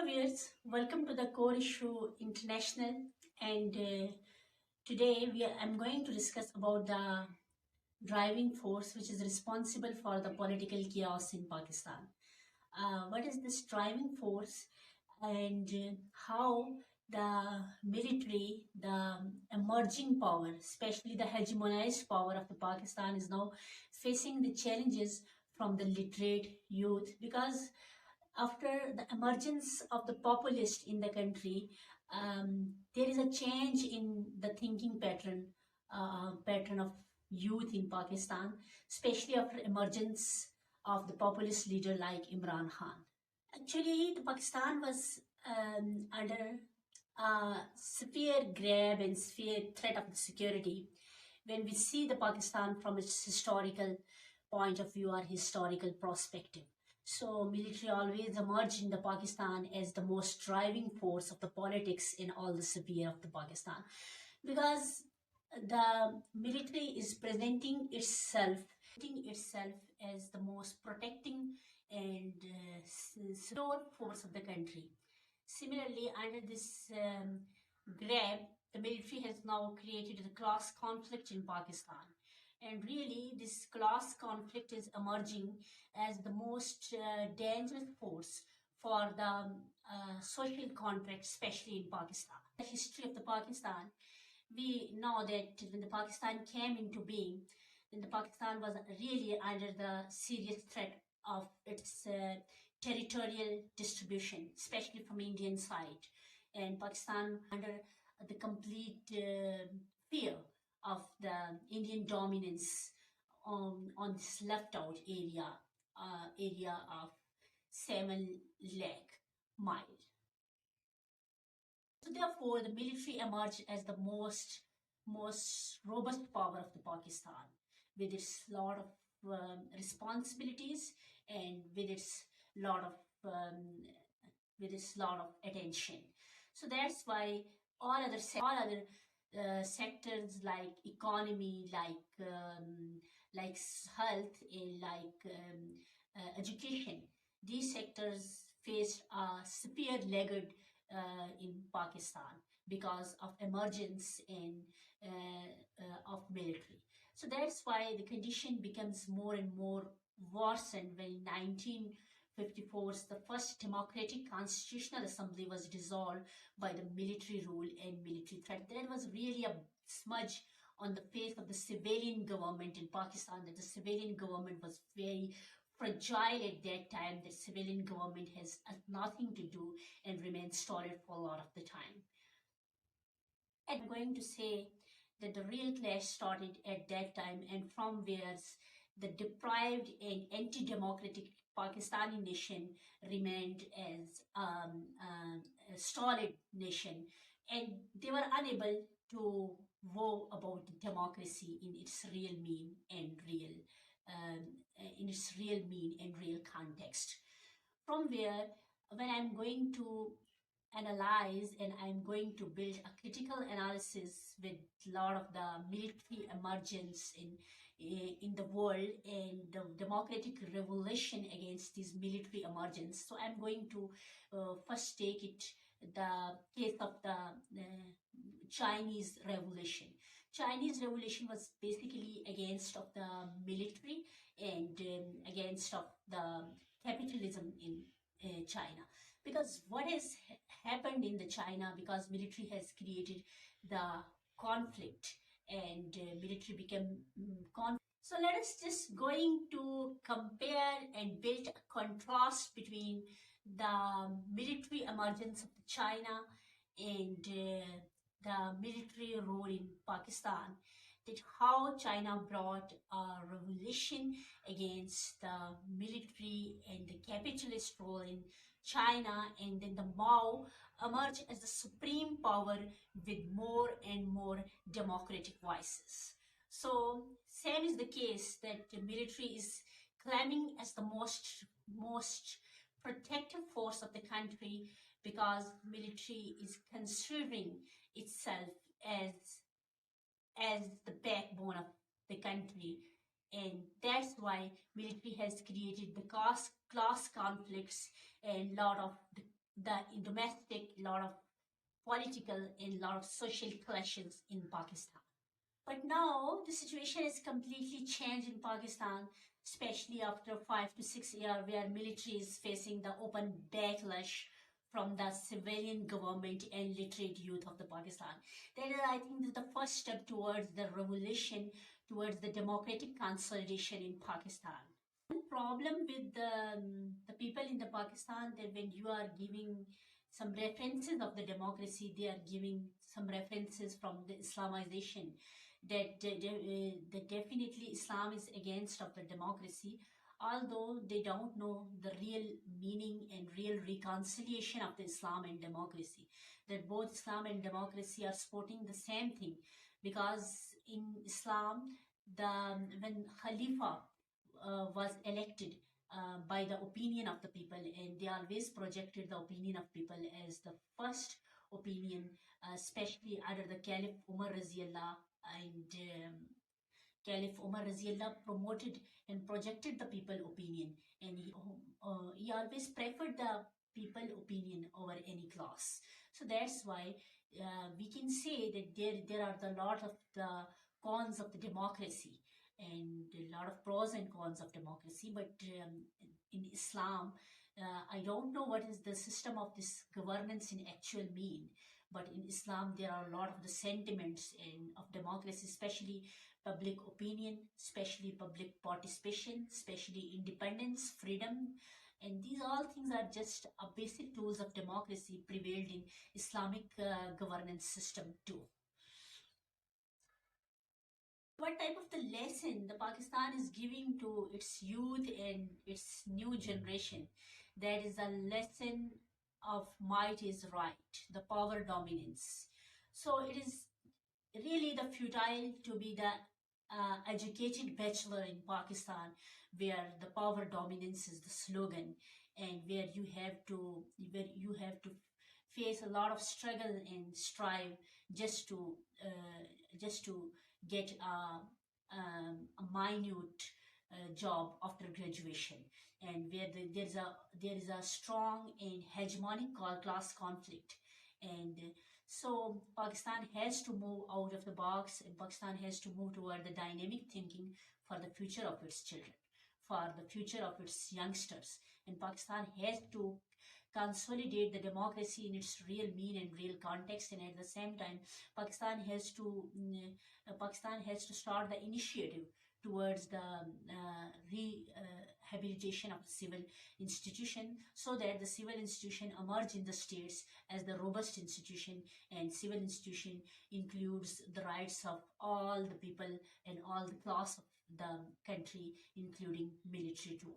viewers, welcome to the Core Issue International, and today I'm going to discuss about the driving force which is responsible for the political chaos in Pakistan. What is this driving force, and how the military, the emerging power, especially the hegemonized power of the Pakistan, is now facing the challenges from the literate youth, because after the emergence of the populist in the country, there is a change in the thinking pattern of youth in Pakistan, especially after emergence of the populist leader like Imran Khan. Actually, the Pakistan was under severe grab and severe threat of security when we see the Pakistan from its historical point of view or historical perspective. So military always emerged in the Pakistan as the most driving force of the politics in all the sphere of the Pakistan, because the military is presenting itself as the most protecting and secure force of the country. Similarly, under this grab, the military has now created a class conflict in Pakistan. And really, this class conflict is emerging as the most dangerous force for the social contract, especially in Pakistan. The history of the Pakistan, we know that when the Pakistan came into being, then the Pakistan was really under the serious threat of its territorial distribution, especially from Indian side, and Pakistan under the complete fear of the Indian dominance on this left out area of 7 lakh mile. So therefore, the military emerged as the most robust power of the Pakistan, with its lot of responsibilities and with its lot of attention. So that's why all other sectors like economy, like health, education, these sectors faced a severe laggard in Pakistan because of emergence of military. So that's why the condition becomes more and more worsened when in 1954 the first democratic constitutional assembly was dissolved by the military rule and military threat. That was really a smudge on the face of the civilian government in Pakistan, that the civilian government was very fragile at that time, that civilian government has nothing to do and remains stolid for a lot of the time. And I'm going to say that the real clash started at that time, and from where the deprived and anti-democratic Pakistani nation remained as a stolid nation, and they were unable to vow about democracy in its real mean and real context. From where, when I'm going to analyze and I'm going to build a critical analysis with a lot of the military emergence in the world and the democratic revolution against this military emergence. So I'm going to first take it the case of the Chinese Revolution. Chinese Revolution was basically against of the military and against of the capitalism in China. Because what has happened in the China, because military has created the conflict and military became conflict. So let us just going to compare and build a contrast between the military emergence of China and the military role in Pakistan, that how China brought a revolution against the military and the capitalist role in China, and then the Mao emerged as the supreme power with more and more democratic voices. So same is the case that the military is claiming as the most protective force of the country, because military is considering itself as the backbone of the country, and that's why military has created the class conflicts and the domestic, lot of political and lot of social clashes in Pakistan. But now the situation has completely changed in Pakistan, especially after 5 to 6 years, where military is facing the open backlash from the civilian government and literate youth of the Pakistan. That is, I think, the first step towards the revolution, towards the democratic consolidation in Pakistan. One problem with the people in the Pakistan, that when you are giving some references of the democracy, they are giving some references from the Islamization, that definitely Islam is against of the democracy, although they don't know the real meaning and real reconciliation of the Islam and democracy, that both Islam and democracy are supporting the same thing. Because in Islam, the when Khalifa was elected by the opinion of the people, and they always projected the opinion of people as the first opinion, especially under the Caliph Umar Raziallah. And Caliph Umar Raziallah promoted and projected the people opinion, and he always preferred the people opinion over any class. So that's why we can say that there are the lot of the cons of the democracy, and a lot of pros and cons of democracy. But in Islam, I don't know what is the system of this governance in actual mean. But in Islam, there are a lot of the sentiments of democracy, especially public opinion, especially public participation, especially independence, freedom. And these all things are just a basic tools of democracy prevailed in Islamic governance system too. What type of the lesson the Pakistan is giving to its youth and its new generation? There is a lesson of might is right, the power dominance. So it is really the futile to be the educated bachelor in Pakistan, where the power dominance is the slogan, and where you have to face a lot of struggle and strive just to get a minute job after graduation, and where there is a strong and hegemonic class conflict. And so Pakistan has to move out of the box, and Pakistan has to move toward the dynamic thinking for the future of its children, for the future of its youngsters. And Pakistan has to consolidate the democracy in its real mean and real context. And at the same time, Pakistan has to start the initiative towards the rehabilitation of the civil institution, so that the civil institution emerge in the states as the robust institution. And civil institution includes the rights of all the people and all the class of the country, including military too.